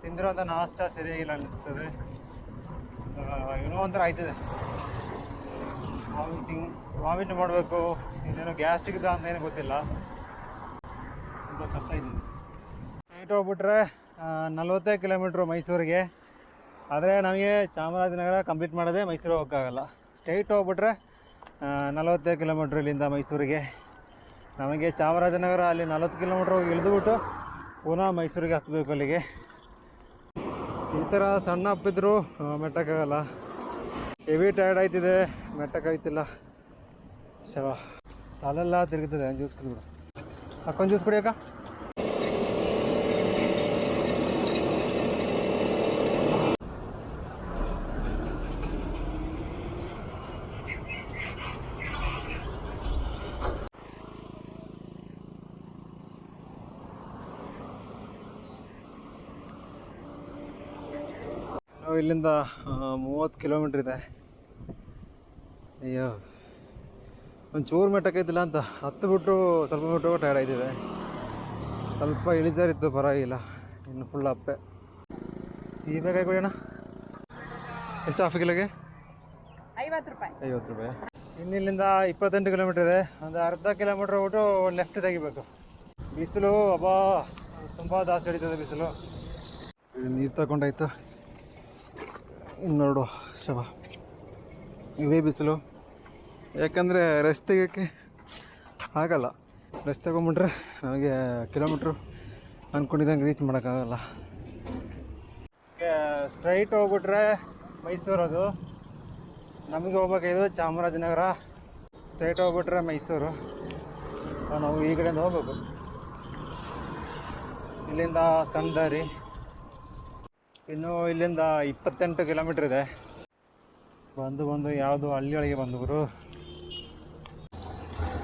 ತಿಂದಿರೋಂಥ ನಾಷ್ಟ ಸರಿಯಾಗಿಲ್ಲ ಅನ್ನಿಸ್ತದೆ, ಏನೋ ಒಂಥರ ಆಯ್ತಿದೆ. ವಾಮಿಟ್ ಮಾಡಬೇಕು, ಇದೇನೋ ಗ್ಯಾಸ್ಟ್ರಿಕ್ ಇದೆ ಅಂತ ಏನೂ ಗೊತ್ತಿಲ್ಲ, ತುಂಬ ಕಷ್ಟ ಇದೆ. ನೈಟ್ ಹೋಗ್ಬಿಟ್ರೆ 40 ಕಿಲೋಮೀಟ್ರು ಮೈಸೂರಿಗೆ. ಆದರೆ ನಮಗೆ ಚಾಮರಾಜನಗರ ಕಂಪ್ಲೀಟ್ ಮಾಡೋದೇ ಮೈಸೂರಿಗೆ ಹೋಗೋಕ್ಕಾಗಲ್ಲ. ಸ್ಟ್ರೈಟ್ ಹೋಗ್ಬಿಟ್ರೆ 40 ಕಿಲೋಮೀಟ್ರ್ ಇಲ್ಲಿಂದ ಮೈಸೂರಿಗೆ. ನಮಗೆ ಚಾಮರಾಜನಗರ ಅಲ್ಲಿ 40 ಕಿಲೋಮೀಟ್ರ್ ಹೋಗಿ ಇಳಿದುಬಿಟ್ಟು ಪುನಃ ಮೈಸೂರಿಗೆ ಹತ್ತಬೇಕು ಅಲ್ಲಿಗೆ. ಈ ಥರ ಸಣ್ಣ ಅಪ್ಪಿದ್ರು ಮೆಟ್ಟಕ್ಕಾಗಲ್ಲ. Heavy tired ಆಯ್ತಿದೆ, ಮೆಟ್ಟಕ್ಕಾಯ್ತಿಲ್ಲ. ಶವ ತಲೆಲ್ಲ ತಿರುಗುತ್ತದೆ. ಜ್ಯೂಸ್ ಕುಡಿಬಿಡು, ಅಕ್ಕೊಂದು ಜ್ಯೂಸ್ ಕುಡಿಯೋಕ್ಕ. ಇಲ್ಲಿಂದ 30 ಕಿಲೋಮೀಟ್ರ್ ಇದೆ. ಅಯ್ಯೋ, ಒಂಚೂರು ಮೆಟ್ಟಕ್ಕೈತಿಲ್ಲ ಅಂತ ಹತ್ತು ಬಿಟ್ಟರು ಸ್ವಲ್ಪ ಬಿಟ್ಟು ಟೈರ್ಡ್ ಆಯ್ತಿದೆ. ಸ್ವಲ್ಪ ಇಳಿಜಾರಿತ್ತು, ಪರವಾಗಿಲ್ಲ. ಇನ್ನು ಫುಲ್ ಅಪ್ಪೆ. ಸೀಬೆಕಾಯಿ ಕೊಡೋಣ. ಎಷ್ಟು ಹಾಫ್ ಕಿಲೋಗೆ? 50 ರೂಪಾಯಿ. 50 ರೂಪಾಯಿ. ಇನ್ನು ಇಲ್ಲಿಂದ 28 ಕಿಲೋಮೀಟ್ರ್ ಇದೆ. ಒಂದು ಅರ್ಧ ಕಿಲೋಮೀಟ್ರ್ ಹೋಗ್ಬಿಟ್ಟು ಲೆಫ್ಟ್ ತೆಗಿಬೇಕು. ಬಿಸಿಲು ಅಬ್ಬಾ ತುಂಬ ಜಾಸ್ತಿ ಹಿಡಿತದೆ ಬಿಸಿಲು. ನೀರು ತಗೊಂಡಾಯ್ತು. ಇನ್ನು ನೋಡು ಶವ, ಇವೇ ಬಿಸಿಲು. ಯಾಕಂದರೆ ರೆಸ್ಟ್ ತೆಗೋಕ್ಕೆ ಆಗಲ್ಲ. ರೆಸ್ಟ್ ತಗೊಂಬಿಟ್ರೆ ನಮಗೆ ಕಿಲೋಮೀಟ್ರು ಅಂದ್ಕೊಂಡಿದ್ದಂಗೆ ರೀಚ್ ಮಾಡೋಕ್ಕಾಗಲ್ಲ. ಸ್ಟ್ರೈಟ್ ಹೋಗ್ಬಿಟ್ರೆ ಮೈಸೂರು, ಅದು ನಮಗೆ ಹೋಗ್ಬೇಕಾಗಿದ್ದು ಚಾಮರಾಜನಗರ. ಸ್ಟ್ರೈಟ್ ಹೋಗ್ಬಿಟ್ರೆ ಮೈಸೂರು. ನಾವು ಈ ಕಡೆಯಿಂದ ಹೋಗ್ಬೇಕು. ಇಲ್ಲಿಂದ ಸಣ್ಣ ದಾರಿ. ಇನ್ನು ಇಲ್ಲಿಂದ 28 ಕಿಲೋಮೀಟ್ರ್ ಇದೆ. ಬಂದು ಯಾವುದು ಹಳ್ಳಿಯೊಳಗೆ ಬಂದವರು.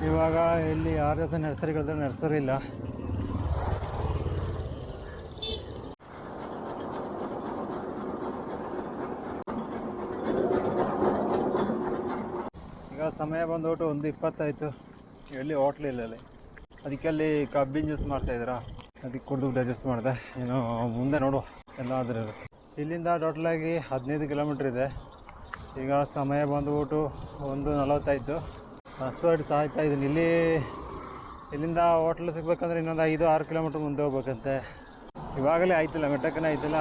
ಇವಾಗ ಇಲ್ಲಿ ಯಾರ ಜೊತೆ ನರ್ಸರಿಗಳಿದ್ರೆ ನರ್ಸರಿ ಇಲ್ಲ. ಈಗ ಸಮಯ ಬಂದ್ಬಿಟ್ಟು 1:20 ಎಲ್ಲಿ ಹೋಟ್ಲಿಲ್ಲ ಅಲ್ಲಿ, ಅದಕ್ಕೆ ಅಲ್ಲಿ ಕಬ್ಬಿನ ಜ್ಯೂಸ್ ಮಾಡ್ತಾಯಿದ್ದೀರಾ, ಅದಕ್ಕೆ ಕುಡಿದು ಡೈಜೆಸ್ಟ್ ಮಾಡಿದೆ. ಏನು ಮುಂದೆ ನೋಡುವ ಎಲ್ಲಾದರೂ ಇಲ್ಲಿಂದ ಟೋಟಲಾಗಿ 15 ಕಿಲೋಮೀಟ್ರ್ ಇದೆ. ಈಗ ಸಮಯ ಬಂದ್ಬಿಟ್ಟು 1:40 ಹಸುವಾಗಿ ಸಾಯ್ತಾ ಇದ್ದೀನಿ. ಇಲ್ಲಿಂದ ಹೋಟ್ಲ್ ಸಿಗ್ಬೇಕಂದ್ರೆ ಇನ್ನೊಂದು 5-6 ಕಿಲೋಮೀಟ್ರ್ ಮುಂದೆ ಹೋಗ್ಬೇಕಂತೆ. ಇವಾಗಲೇ ಆಯ್ತಿಲ್ಲ, ಮೆಟ್ಟಕ್ಕನೇ ಆಯ್ತಿಲ್ಲ,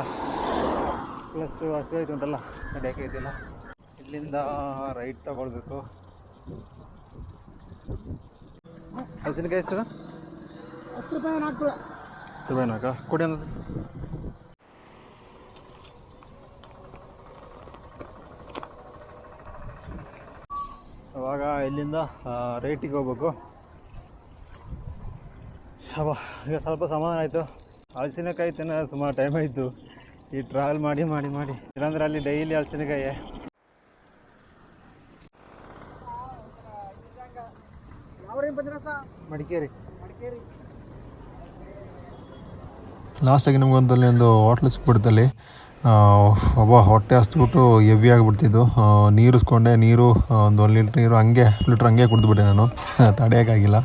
ಪ್ಲಸ್ ಹಸು ಆಯ್ತು ಉಂಟಲ್ಲ, ನಡೆಯೋಕೆ ಆಯ್ತಿಲ್ಲ. ಇಲ್ಲಿಂದ ರೈಟ್ ತಗೊಳ್ಬೇಕು. ಹಲಸಿನಕಾಯಿ ಎಷ್ಟು? 10 ರೂಪಾಯಿ 4. 10 ರೂಪಾಯಿ 4 ಕೊಡಿ ಅನ್ನೋದು. ಅವಾಗ ಇಲ್ಲಿಂದ ರೈಟಿಗೆ ಹೋಗ್ಬೇಕು. ಈಗ ಸ್ವಲ್ಪ ಸಮಾಧಾನ ಆಯಿತು. ಹಲಸಿನಕಾಯಿ ತಿನ್ನೋ ಸುಮಾರು ಟೈಮ್ ಆಯಿತು ಈ ಟ್ರಾವೆಲ್ ಮಾಡಿ ಮಾಡಿ ಮಾಡಿ. ಇಲ್ಲಾಂದ್ರೆ ಅಲ್ಲಿ ಡೈಲಿ ಹಲಸಿನಕಾಯಿ. ಮಡಿಕೇರಿ. ಲಾಸ್ಟಾಗಿ ನಮಗೊಂದಲ್ಲಿ ಒಂದು ಹೋಟ್ಲ್ ಸಿಕ್ಬಿಡ್ತಲ್ಲಿ. ಹೊಟ್ಟೆ ಹಸ್ಬಿಟ್ಟು ಹೆವಿ ಆಗಿಬಿಡ್ತಿದ್ದು. ನೀರು ಇಸ್ಕೊಂಡೆ, ನೀರು ಒಂದು 1 ಲೀಟ್ರ್ ನೀರು ಹಂಗೆ ಲೀಟ್ರ್ ಹಂಗೆ ಕುಡಿದ್ಬಿಟ್ಟೆ ನಾನು, ತಡೆಯೋಕ್ಕಾಗಿಲ್ಲ.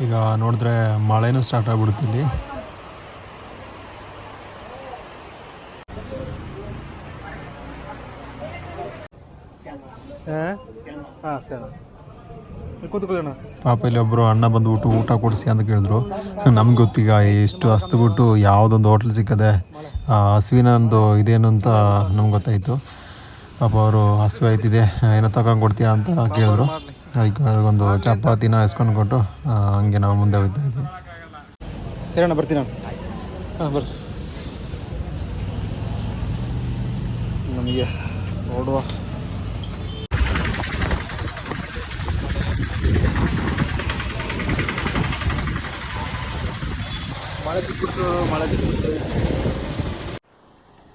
ಈಗ ನೋಡಿದ್ರೆ ಮಳೆನೂ ಸ್ಟಾರ್ಟ್ ಆಗಿಬಿಡುತ್ತೆ ಇಲ್ಲಿ. ಹಾಂ ಸರ್, ಕೂತ್ಕೊಳ್ಳೋಣ. ಪಾಪ ಇಲ್ಲಿ ಒಬ್ಬರು ಅಣ್ಣ ಬಂದುಬಿಟ್ಟು ಊಟ ಕೊಡಿಸಿ ಅಂತ ಕೇಳಿದ್ರು. ನಮ್ಗೆ ಗೊತ್ತೀಗ ಎಷ್ಟು ಹಸ್ದುಬಿಟ್ಟು ಯಾವುದೊಂದು ಹೋಟ್ಲ್ ಸಿಕ್ಕದೆ ಹಸುವಿನೊಂದು ಇದೇನು ಅಂತ ನಮ್ಗೆ ಗೊತ್ತಾಯಿತು. ಪಾಪ ಅವರು ಹಸಿವು ಆಯ್ತಿದೆ, ಏನೋ ತಗೊಂಡು ಕೊಡ್ತೀಯಾ ಅಂತ ಕೇಳಿದ್ರು. ಅದಕ್ಕೆ ಒಂದು ಚಪಾತಿನ ಎಸ್ಕೊಂಡು ಕೊಟ್ಟು ಹಂಗೆ ನಾವು ಮುಂದೆ ಹೋಗ್ತಾ ಇದ್ವಿ. ಸರಿ ಅಣ್ಣ, ಬರ್ತೀನಿ ನಾನು. ಹಾಂ ಬರ್ರಿ. ನಮಗೆ ನೋಡುವ. ಮಳೆ ಸಿಕ್ಕಿತ್ತು.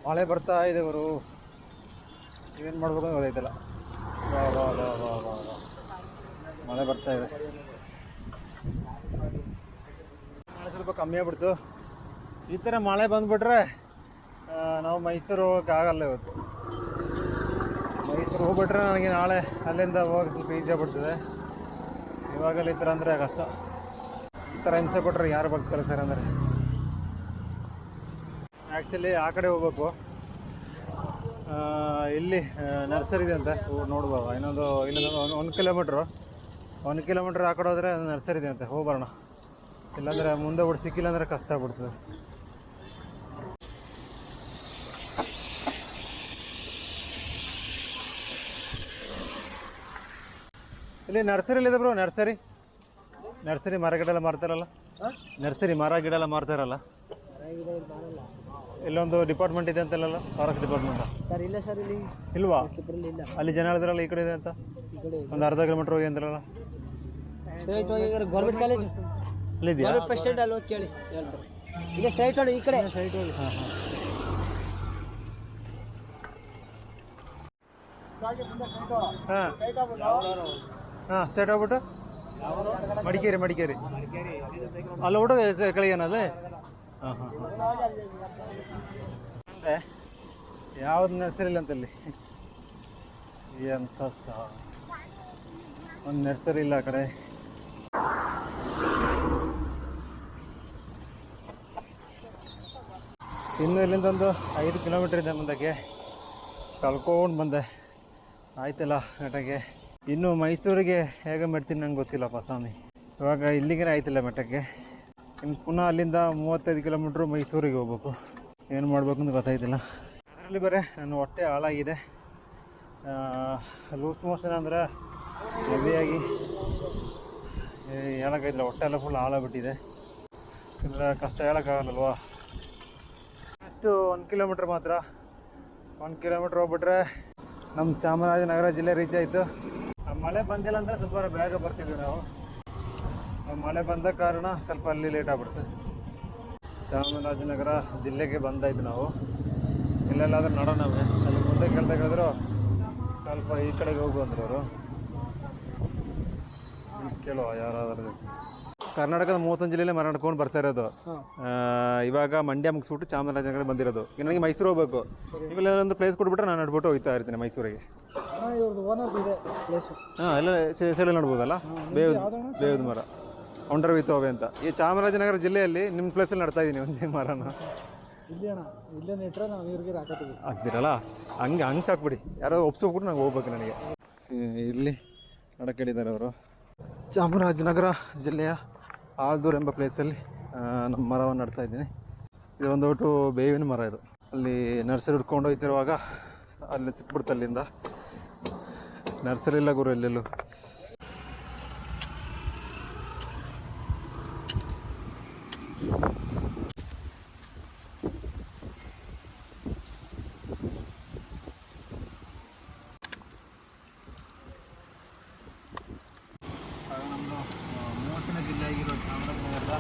ಮಳೆ ಬರ್ತಾ ಇದೆ ಗುರು, ಏನು ಮಾಡ್ಬೇಕು ಅಂತ ಗೊತ್ತಾಯ್ತಲ್ಲ. ಮಳೆ ಬರ್ತಾ ಇದೆ. ಮಳೆ ಸ್ವಲ್ಪ ಕಮ್ಮಿ ಆಗ್ಬಿಡ್ತು. ಈ ಥರ ಮಳೆ ಬಂದುಬಿಟ್ರೆ ನಾವು ಮೈಸೂರು ಹೋಗೋಕೆ ಆಗಲ್ಲ. ಇವತ್ತು ಮೈಸೂರು ಹೋಗ್ಬಿಟ್ರೆ ನನಗೆ ನಾಳೆ ಅಲ್ಲಿಂದ ಹೋಗೋಕೆ ಸ್ವಲ್ಪ ಈಸಿ ಆಗ್ಬಿಡ್ತದೆ. ಇವಾಗಲ್ಲಿ ಈ ಥರ ಅಂದರೆ ಕಷ್ಟ. ಈ ಥರ ಹಿಂಸೆ ಕೊಟ್ಟರೆ ಯಾರು ಬರ್ತಾರೆ ಸರ್ ಅಂದರೆ. ಆ್ಯಕ್ಚುಲಿ ಆ ಕಡೆ ಹೋಗ್ಬೇಕು. ಇಲ್ಲಿ ನರ್ಸರಿ ಇದೆ ಅಂತ ನೋಡ್ಬೋದು. ಇನ್ನೊಂದು 1 ಕಿಲೋಮೀಟ್ರ್ ಆ ಕಡೆ ಹೋದರೆ ನರ್ಸರಿ ಇದೆ ಅಂತೆ, ಹೋಗಿ ಬರೋಣ. ಇಲ್ಲಾಂದರೆ ಮುಂದೆ ಬಿಟ್ಟು ಸಿಕ್ಕಿಲ್ಲ ಅಂದರೆ ಕಷ್ಟ ಆಗ್ಬಿಡ್ತದೆ. ಇಲ್ಲಿ ನರ್ಸರಿಲಿದೆ ಬ್ರೋ, ನರ್ಸರಿ ಮರ ಗಿಡ ಎಲ್ಲ ಮಾರ್ತಾರಲ್ಲ. ನರ್ಸರಿ ಮರ ಗಿಡ ಎಲ್ಲ ಮಾರ್ತಾರಲ್ಲ. ಇಲ್ಲೊಂದು ಡಿಪಾರ್ಟ್ಮೆಂಟ್ ಇದೆ ಅಂತಲ್ಲ, ಫಾರೆಸ್ಟ್ ಡಿಪಾರ್ಟ್ಮೆಂಟ್. ಸರ್ ಇಲ್ಲ ಸರ್, ಇಲ್ಲಿ ಇಲ್ವಾ? ಇಲ್ಲ. ಅಲ್ಲಿ ಜನ ಹೇಳಿದ್ರಲ್ಲ ಈ ಕಡೆ ಇದೆ ಅಂತ. ಒಂದು ಅರ್ಧ ಕಿಲೋಮೀಟ್ರ್ ಹೋಗಿ ಅಂದ್ರಲ್ಲ. ಸ್ಟ್ರೈಟ್ ಹೋಗಿ ಗೌರ್ಮೆಂಟ್ ಕಾಲೇಜ್ ಅಲ್ಲಿದೆಯಾ? ಪ್ರೆಸಿಡೆಂಟ್ ಅಲ್ಲಿ ಹೋಗಿ ಕೇಳಿ ಹೇಳ್ತಾರೆ. ಈಗ ಸ್ಟ್ರೈಟ್ ಹೋಗಿ ಈ ಕಡೆ ಸ್ಟ್ರೈಟ್ ಹೋಗಿ. ಹಾಂ ಸ್ಟ್ರೈಟ್ ಹೋಗ್ಬಿಟ್ಟು ಮಡಿಕೇರಿ ಅಲ್ಲ ಊಟ ಕೆಳಗೇನದು. ಹಾಂ ಅಂದರೆ ಯಾವ್ದು ನರ್ಸರಿ ಇಲ್ಲ ಅಂತಲ್ಲಿ. ಎಂಥ ಒಂದು ನರ್ಸರಿ ಇಲ್ಲ ಆ ಕಡೆ. ಇನ್ನು ಇಲ್ಲಿಂದ ಒಂದು 5 ಕಿಲೋಮೀಟ್ರ್ ಇದೆ ಮುಂದಕ್ಕೆ. ಕಳ್ಕೊಂಡು ಬಂದೆ, ಆಯ್ತಲ್ಲ ಮೆಟ್ಟಕ್ಕೆ. ಇನ್ನು ಮೈಸೂರಿಗೆ ಹೇಗೆ ಮಾಡ್ತೀನಿ ನಂಗೆ ಗೊತ್ತಿಲ್ಲಪ್ಪ ಸ್ವಾಮಿ. ಇವಾಗ ಇಲ್ಲಿಗೆ ಆಯ್ತಿಲ್ಲ ಮೆಟ್ಟಕ್ಕೆ. ಇನ್ನು ಪುನಃ ಅಲ್ಲಿಂದ 35 ಕಿಲೋಮೀಟ್ರು ಮೈಸೂರಿಗೆ ಹೋಗ್ಬೇಕು. ಏನು ಮಾಡಬೇಕು ಅಂತ ಗೊತ್ತಾಯ್ತಿಲ್ಲ. ಅದರಲ್ಲಿ ಬರೀ ನನ್ನ ಹೊಟ್ಟೆ ಹಾಳಾಗಿದೆ. ಲೂಸ್ ಮೋಷನ್ ಅಂದರೆ ಹೆವಿಯಾಗಿ ಹೇಳೋಕ್ಕಾಯ್ತಿಲ್ಲ. ಹೊಟ್ಟೆ ಎಲ್ಲ ಫುಲ್ ಹಾಳಾಗ್ಬಿಟ್ಟಿದೆ. ಅಂದರೆ ಕಷ್ಟ ಹೇಳೋಕ್ಕಾಗಲ್ಲಲ್ವಾ. ಅಷ್ಟು 1 ಕಿಲೋಮೀಟ್ರ್ ಮಾತ್ರ. 1 ಕಿಲೋಮೀಟ್ರ್ ಹೋಗ್ಬಿಟ್ರೆ ನಮ್ಮ ಚಾಮರಾಜನಗರ ಜಿಲ್ಲೆ ರೀಚ್ ಆಯಿತು. ಮಳೆ ಬಂದಿಲ್ಲ ಅಂದರೆ ಸ್ವಲ್ಪ ಬೇಗ ಬರ್ತಿದ್ವಿ ನಾವು. ಮಳೆ ಬಂದ ಕಾರಣ ಸ್ವಲ್ಪ ಅಲ್ಲಿ ಲೇಟ್ ಆಗ್ಬಿಡ್ತು. ಚಾಮರಾಜನಗರ ಜಿಲ್ಲೆಗೆ ಬಂದಾಯ್ತು ನಾವು. ಇಲ್ಲೆಲ್ಲಾದ್ರೂ ನೋಡೋಣ. ಅಲ್ಲಿ ಮುಂದೆ ಕೇಳಿದ್ರು ಸ್ವಲ್ಪ ಈ ಕಡೆಗೆ ಹೋಗು ಅಂದರು ಅವರು. ಕೇಳುವ ಯಾರಾದ್ರೂ. ಕರ್ನಾಟಕದ 31 ಜಿಲ್ಲೆಯಲ್ಲಿ ಮರ ನಡ್ಕೊಂಡು ಬರ್ತಾ ಇರೋದು. ಇವಾಗ ಮಂಡ್ಯ ಮುಗಿಸ್ಬಿಟ್ಟು ಚಾಮರಾಜನಗರ ಬಂದಿರೋದು. ಈಗ ನನಗೆ ಮೈಸೂರು ಹೋಗ್ಬೇಕು. ಇವೆಲ್ಲ ಒಂದು ಪ್ಲೇಸ್ ಕೊಟ್ಬಿಟ್ರೆ ನಾನು ನಡ್ಬಿಟ್ಟು ಹೋಗ್ತಾ ಇರ್ತೀನಿ ಮೈಸೂರಿಗೆ. ಹಾಂ, ಎಲ್ಲ ಸೈಡಲ್ಲಿ ನೋಡ್ಬೋದಲ್ಲ, ಬೇವಿನ ಮರ ಔಂಡರ್ ವಿತ್ ಹೋವೆ ಅಂತ. ಈ ಚಾಮರಾಜನಗರ ಜಿಲ್ಲೆಯಲ್ಲಿ ನಿಮ್ಮ ಪ್ಲೇಸಲ್ಲಿ ನಡ್ತಾ ಇದ್ದೀನಿ ಒಂದು ಮರನ. ಆಗ್ತೀರಲ್ಲ, ಹಂಗೆ ಸಾಕ್ಬಿಡಿ, ಯಾರೋ ಒಪ್ಸೋಗ್ಬಿಟ್ಟು ನಂಗೆ ಹೋಗ್ಬೇಕು ನನಗೆ. ಇಲ್ಲಿ ನಡಕೇಳಿದ್ದಾರೆ ಅವರು. ಚಾಮರಾಜನಗರ ಜಿಲ್ಲೆಯ ಆಲ್ದೂರು ಎಂಬ ಪ್ಲೇಸಲ್ಲಿ ನಮ್ಮ ಮರವನ್ನು ನಡ್ತಾ ಇದ್ದೀನಿ. ಇದು ಒಂದು ಒಟ್ಟು ಬೇವಿನ ಮರ. ಇದು ಅಲ್ಲಿ ನರ್ಸರಿ ಹುಡ್ಕೊಂಡು ಹೋಗ್ತಿರುವಾಗ ಅಲ್ಲಿ ಸಿಕ್ಬಿಡ್ತು. ಅಲ್ಲಿಂದ ನರ್ಸರಿ ಇಲ್ಲ ಗುರು ಎಲ್ಲೆಲ್ಲೂ. ನಮ್ಮದು 30ನೇ ಜಿಲ್ಲೆ ಆಗಿರೋ ಚಾಮರಾಜನಗರದ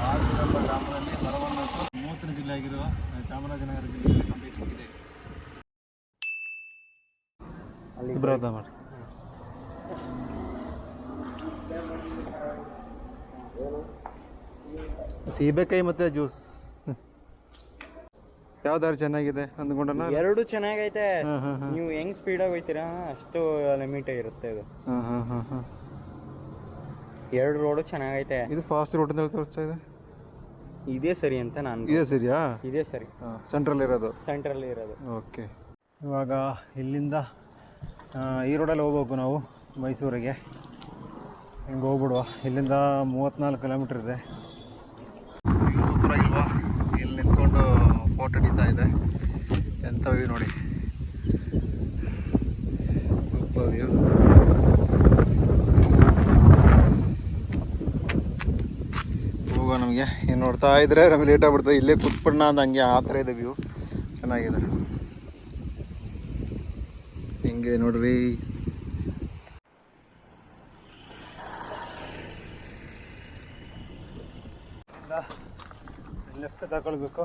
ಆಲ್ದೂರು ಎಂಬ ಗ್ರಾಮದಲ್ಲಿ ಮರವನ್ನು 30ನೇ ಜಿಲ್ಲೆ ಆಗಿರುವ ಚಾಮರಾಜನಗರ ಜಿಲ್ಲೆಯಲ್ಲಿ ಕಂಪ್ಲೀಟ್ ಆಗಿದೆ. ಬರೋದ ಮಾಡಿ ಸೀಬೆಕಾಯಿ ಮತ್ತು ಜ್ಯೂಸ್ ಯಾವ್ದಾದ್ರು ಚೆನ್ನಾಗಿದೆ ಅಂದ್ಕೊಂಡ? ಎರಡು ಚೆನ್ನಾಗೈತೆ. ನೀವು ಹೆಂಗ್ ಸ್ಪೀಡಾಗಿ ಹೋಗ್ತೀರಾ ಅಷ್ಟು ಲಿಮಿಟ್ ಇರುತ್ತೆ ಇದು. ಎರಡು ರೋಡು ಚೆನ್ನಾಗೈತೆ. ಇದು ಫಾಸ್ಟ್ ರೋಡ್ ಅಂತ ತೋರಿಸ್ತಾ ಇದೆ. ಇದೇ ಸರಿ ಅಂತ ನಾನು. ಇದೇ ಸರಿಯಾ? ಇದೇ ಸರಿ. ಸೆಂಟ್ರಲ್ಲಿ ಇರೋದು. ಓಕೆ. ಇವಾಗ ಇಲ್ಲಿಂದ ಈ ರೋಡಲ್ಲಿ ಹೋಗ್ಬೇಕು ನಾವು ಮೈಸೂರಿಗೆ. ಹಿಂಗೆ ಹೋಗ್ಬಿಡುವ. ಇಲ್ಲಿಂದ 34 ಕಿಲೋಮೀಟ್ರ್ ಇದೆ. ಈಗ ಸೂಪರಾಗಿಲ್ವಾ? ಇಲ್ಲಿ ನಿಂತ್ಕೊಂಡು ಫೋಟೋ ಹಿಡಿತಾ ಇದೆ. ಎಂಥ ವ್ಯೂ ನೋಡಿ, ಸೂಪರ್ ವ್ಯೂ. ಹೋಗೋ ನಮಗೆ. ಏನು ನೋಡ್ತಾ ಇದ್ರೆ ನಮಗೆ ಲೇಟ್ ಆಗ್ಬಿಡ್ತದೆ. ಇಲ್ಲೇ ಕೂತ್ಬಿಡೋಣ ಅಂತ ಹಂಗೆ ಆ ಥರ ಇದೆ ವ್ಯೂ. ಚೆನ್ನಾಗಿದೆ ಹಿಂಗೆ ನೋಡ್ರಿ. ಲೆಫ್ಟ್ ತಗೊಳ್ಬೇಕು.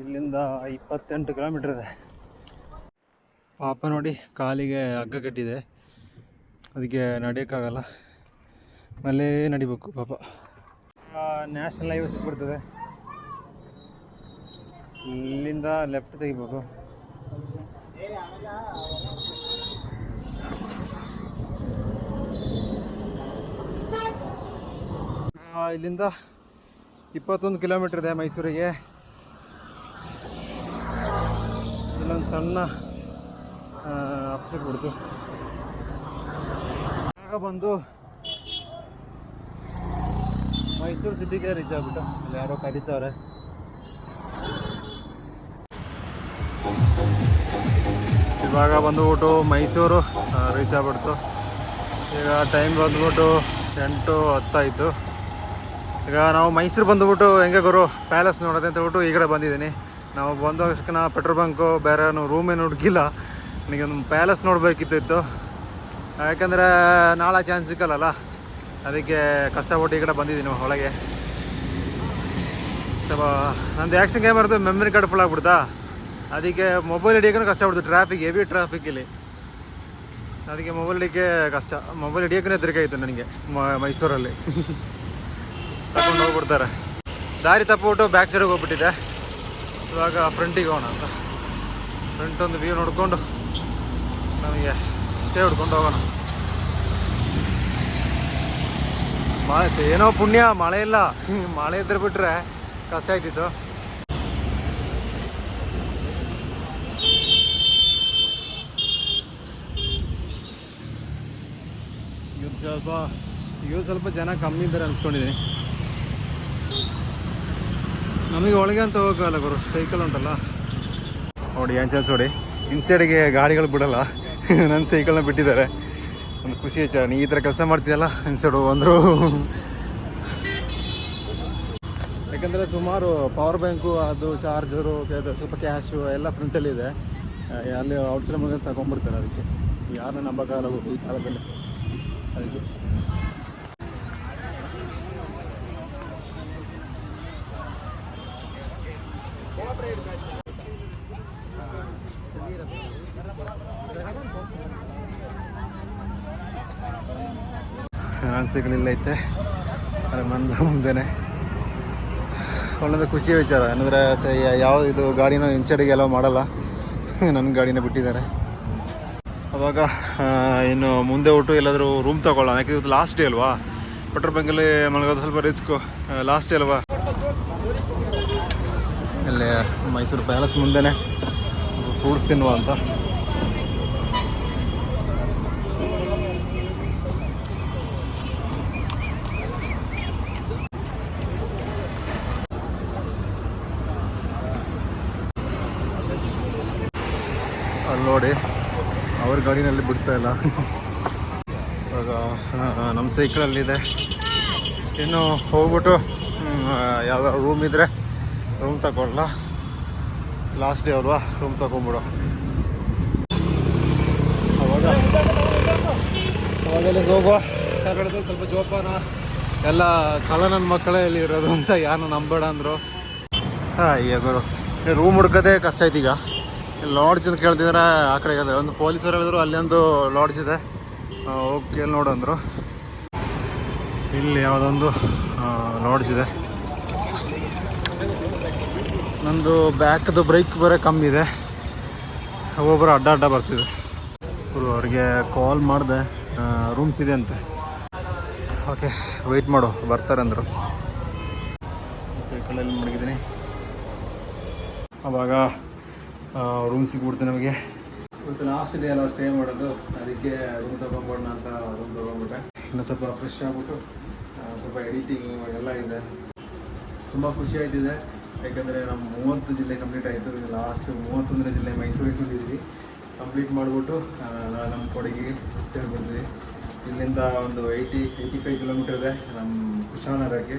ಇಲ್ಲಿಂದ 28 ಕಿಲೋಮೀಟ್ರ್ ಇದೆ. ಪಾಪ ನೋಡಿ, ಕಾಲಿಗೆ ಹಗ್ಗ ಕಟ್ಟಿದೆ, ಅದಕ್ಕೆ ನಡೆಯೋಕ್ಕಾಗಲ್ಲ, ಮಲ್ಲೇ ನಡಿಬೇಕು ಪಾಪ. ನ್ಯಾಷನಲ್ ಹೈವೇ ಸಿಕ್ಬಿಡ್ತದೆ. ಇಲ್ಲಿಂದ ಲೆಫ್ಟ್ ತೆಗಿಬೇಕು. ಇಲ್ಲಿಂದ 21 ಕಿಲೋಮೀಟ್ರ್ ಇದೆ ಮೈಸೂರಿಗೆ. ಇಲ್ಲೊಂದು ಸಣ್ಣ ಅಪ್ಸಿಕ್ಬಿಡ್ತು. ಆಗ ಬಂದು ಮೈಸೂರು ಸಿಟಿಗೆ ರೀಚ್ ಆಗ್ಬಿಟ್ಟು ಅಲ್ಲಿ ಯಾರೋ ಕರೀತವ್ರೆ. ಇವಾಗ ಬಂದುಬಿಟ್ಟು ಮೈಸೂರು ರೀಚ್ ಆಗ್ಬಿಡ್ತು. ಈಗ ಟೈಮ್ ಬಂದ್ಬಿಟ್ಟು 8:10 ಆಯಿತು. ಈಗ ನಾವು ಮೈಸೂರು ಬಂದುಬಿಟ್ಟು ಹೆಂಗೆ ಗುರು ಪ್ಯಾಲೇಸ್ ನೋಡೋದೆ ಅಂತ ಹೇಳ್ಬಿಟ್ಟು ಈ ಕಡೆ ಬಂದಿದ್ದೀನಿ. ನಾವು ಬಂದೋಗಕ್ಕೆ ಪೆಟ್ರೋಲ್ ಬಂಕು ಬೇರೆ ರೂಮೇನು ಹುಡುಕಿಲ್ಲ. ನನಗೊಂದು ಪ್ಯಾಲೇಸ್ ನೋಡಬೇಕಿತ್ತು. ಯಾಕಂದರೆ ನಾಳೆ ಚಾನ್ಸ್ ಸಿಕ್ಕಲ್ಲ, ಅದಕ್ಕೆ ಕಷ್ಟಪಟ್ಟು ಈ ಕಡೆ ಬಂದಿದ್ದೀನಿ ಒಳಗೆ. ಸ್ವಲ್ಪ ನಂದು ಆ್ಯಕ್ಷನ್ ಕ್ಯಾಮರದ್ದು ಮೆಮರಿ ಕಾರ್ಡ್ ಫುಲ್ ಆಗ್ಬಿಡ್ತಾ, ಅದಕ್ಕೆ ಮೊಬೈಲ್ ಹಿಡಿಯೋಕ್ಕೂ ಕಷ್ಟ ಆಗ್ಬಿಡ್ತು. ಹೆವಿ ಟ್ರಾಫಿಕ್ ಇಲ್ಲಿ, ಅದಕ್ಕೆ ಮೊಬೈಲ್ ಹಿಡಿಯೋಕ್ಕೆ ಕಷ್ಟ. ಮೊಬೈಲ್ ಹಿಡಿಯೋಕ್ಕೇ ತಿರುಗಾಯಿತು ನನಗೆ ಮೈಸೂರಲ್ಲಿ. ತಗೊಂಡು ಹೋಗ್ಬಿಡ್ತಾರೆ. ದಾರಿ ತಪ್ಪಿಬಿಟ್ಟು ಬ್ಯಾಕ್ ಸೈಡಿಗೆ ಹೋಗ್ಬಿಟ್ಟಿದೆ. ಇವಾಗ ಫ್ರಂಟಿಗೆ ಹೋಗೋಣ ಅಂತ. ಫ್ರಂಟ್ ಒಂದು ವ್ಯೂ ನೋಡಿಕೊಂಡು ನಮಗೆ ಸ್ಟೇ ಹುಡ್ಕೊಂಡು ಹೋಗೋಣ. ಮಳೆ ಏನೋ ಪುಣ್ಯ, ಮಳೆ ಇಲ್ಲ. ಮಳೆ ಇದ್ರೆ ಬಿಟ್ಟರೆ ಕಷ್ಟ ಆಯ್ತಿತ್ತು. ಇವತ್ತು ಸ್ವಲ್ಪ ಜನ ಕಮ್ಮಿ ಇದ್ದಾರೆ ಅನ್ಸ್ಕೊಂಡಿದ್ದೀನಿ. ನಮಗೆ ಒಳಗೆ ಅಂತ ಹೋಗಲ್ಲ ಗುರು, ಸೈಕಲ್ ಉಂಟಲ್ಲ ನೋಡಿ. ಏನು ಚಾನ್ಸ್ ನೋಡಿ, ಇನ್ಸೈಡಿಗೆ ಗಾಡಿಗಳು ಬಿಡಲ್ಲ. ನನ್ನ ಸೈಕಲ್ನ ಬಿಟ್ಟಿದ್ದಾರೆ. ಒಂದು ಖುಷಿ ವಿಚಾರ. ನೀ ಈ ಥರ ಕೆಲಸ ಮಾಡ್ತೀಯಲ್ಲ ಇನ್ಸೈಡ್ ಅಂದರು. ಯಾಕಂದರೆ ಸುಮಾರು ಪವರ್ ಬ್ಯಾಂಕು, ಅದು ಚಾರ್ಜರು, ಸ್ವಲ್ಪ ಕ್ಯಾಶು ಎಲ್ಲ ಫ್ರಂಟಲ್ಲಿದೆ. ಅಲ್ಲಿ ಔಟ್ಸೈಡ್ ಮಗ ತಗೊಂಡ್ಬಿಡ್ತಾರೆ. ಅದಕ್ಕೆ ಯಾರನ್ನ ನಂಬಕ್ಕಾಗಲ್ಲ ಈ ಕಾಲದಲ್ಲಿ. ಅದಕ್ಕೆ ನನ್ನ ಸೈಕಲ್ ಇಲ್ಲ ಐತೆ ಅದೇ ಮುಂದೆನೆ ಒಳ್ಳೆದು ಖುಷಿಯ ವಿಚಾರ. ಏನಂದರೆ ಯಾವ ಇದು ಗಾಡಿನೂ ಇನ್ಸೈಡಿಗೆ ಎಲ್ಲ ಮಾಡಲ್ಲ, ನನ್ನ ಗಾಡಿನ ಬಿಟ್ಟಿದ್ದಾರೆ. ಅವಾಗ ಇನ್ನು ಮುಂದೆ ಒಟ್ಟು ಎಲ್ಲಾದರೂ ರೂಮ್ ತೊಗೊಳ್ಳೋಣ, ಯಾಕೆ ಇವತ್ತು ಲಾಸ್ಟ್ ಡೇ ಅಲ್ವಾ, ಪೆಟ್ರೋಲ್ ಬಂಕಲ್ಲಿ ಮಲಗೋದು ಸ್ವಲ್ಪ ರಿಸ್ಕು, ಲಾಸ್ಟ್ ಡೇ ಅಲ್ವಾ. ಇಲ್ಲೇ ಮೈಸೂರು ಪ್ಯಾಲೇಸ್ ಮುಂದೆನೇ ಫ್ರೂಟ್ಸ್ ತಿನ್ನುವ ಅಂತ. ಅಲ್ಲಿ ನೋಡಿ ಅವ್ರ ಗಾಡಿನಲ್ಲಿ ಬಿಡ್ತಾ ಇಲ್ಲ. ಇವಾಗ ನಮ್ಮ ಸೈಕಲಲ್ಲಿದೆ. ಇನ್ನು ಹೋಗ್ಬಿಟ್ಟು ಯಾವ್ದಾದ್ರು ರೂಮ್ ಇದ್ದರೆ ರೂಮ್ ತಗೊಳ್ಳಲ್ಲ, ಲಾಸ್ಟ್ ಡೇ ಅಲ್ವಾ, ರೂಮ್ ತಗೊಂಬಿಡು. ಅವಾಗೆಲ್ಲ ಹೋಗುವ ಸಾಗರದಲ್ಲಿ ಸ್ವಲ್ಪ ಜೋಪಾನ, ಎಲ್ಲ ಕಳ್ಳ ನನ್ನ ಮಕ್ಕಳೇ ಇಲ್ಲಿ ಇರೋದು ಅಂತ ಯಾರು ನಂಬೇಡ ಅಂದರು. ಈಗ ರೂಮ್ ಹುಡ್ಕೋದೇ ಕಷ್ಟ ಆಯ್ತು. ಈಗ ಲಾಡ್ಜ್ ಅಂತ ಕೇಳ್ತಿದ್ರೆ ಆ ಕಡೆ ಇದೆ, ಒಂದು ಪೊಲೀಸರು ಹೇಳಿದ್ರು ಅಲ್ಲಿ ಒಂದು ಲಾಡ್ಜ್ ಇದೆ, ಹೋಗಿ ಕೇಳಿ ನೋಡು ಅಂದರು. ಇಲ್ಲಿ ಯಾವುದೊಂದು ಲಾಡ್ಜ್ ಇದೆ. ನಂದು ಬ್ಯಾಕ್ದು ಬ್ರೇಕ್ ಬೇರೆ ಕಮ್ಮಿ ಇದೆ, ಒಬ್ಬೊಬ್ಬರು ಅಡ್ಡ ಬರ್ತಿದೆ. ಅವ್ರಿಗೆ ಕಾಲ್ ಮಾಡಿದೆ, ರೂಮ್ಸ್ ಇದೆ ಅಂತೆ. ಓಕೆ ವೆಯ್ಟ್ ಮಾಡು, ಬರ್ತಾರೆ ಅಂದರು. ಸೈಕಲಲ್ಲಿ ಮಡಗಿದ್ದೀನಿ. ಆವಾಗ ರೂಮ್ ಸಿಗ್ಬಿಡ್ತು ನಮಗೆ. ಇವತ್ತು ಲಾಸ್ಟ್ ಡೇ ಎಲ್ಲ ಸ್ಟೇ ಮಾಡೋದು, ಅದಕ್ಕೆ ರೂಮ್ ತೊಗೊಂಬೋಣ ಅಂತ ರೂಮ್ ತೊಗೊಂಡ್ಬಿಟ್ಟೆ. ಇನ್ನು ಸ್ವಲ್ಪ ಫ್ರೆಶ್ ಆಗಿಬಿಟ್ಟು ಸ್ವಲ್ಪ ಎಡಿಟಿಂಗ್ ಎಲ್ಲ ಇದೆ. ತುಂಬ ಖುಷಿ ಆಯ್ತಿದೆ, ಯಾಕೆಂದರೆ ನಮ್ಮ 30 ಜಿಲ್ಲೆ ಕಂಪ್ಲೀಟ್ ಆಯಿತು. ಇದು ಲಾಸ್ಟ್ 31ನೇ ಜಿಲ್ಲೆ ಮೈಸೂರಿಗೆ ಬಂದಿದ್ವಿ. ಕಂಪ್ಲೀಟ್ ಮಾಡಿಬಿಟ್ಟು ನಮ್ಮ ಕೊಡಗಿಗೆ ಸೇರಿಬಿಡ್ತೀವಿ. ಇಲ್ಲಿಂದ ಒಂದು 85 ಕಿಲೋಮೀಟರ್ ಇದೆ ನಮ್ಮ ಕುಶಾಲನಗರಕ್ಕೆ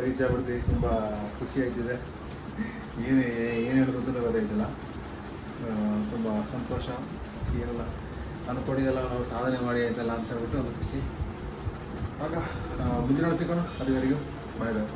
ರೀಚ್ ಆಗ್ಬಿಡ್ತೀವಿ. ತುಂಬ ಖುಷಿ ಆಯ್ತಿದೆ, ಏನು ಹೇಳಬೇಕು ಅಂತ ಗೊತ್ತಾಯ್ತಿಲ್ಲ. ತುಂಬ ಸಂತೋಷ, ಖುಷಿ ಇರಲ್ಲ, ಅಂದ್ಕೊಂಡಿದ್ದೆಲ್ಲ ನಾವು ಸಾಧನೆ ಮಾಡಿ ಆಯ್ತಲ್ಲ ಅಂತ ಹೇಳ್ಬಿಟ್ಟು ಒಂದು ಖುಷಿ. ಆಗ ಮುಂದಿನ ಸಿಗೋಣ, ಅದುವರೆಗೂ ಬಾಯ್ ಬಾಯ್.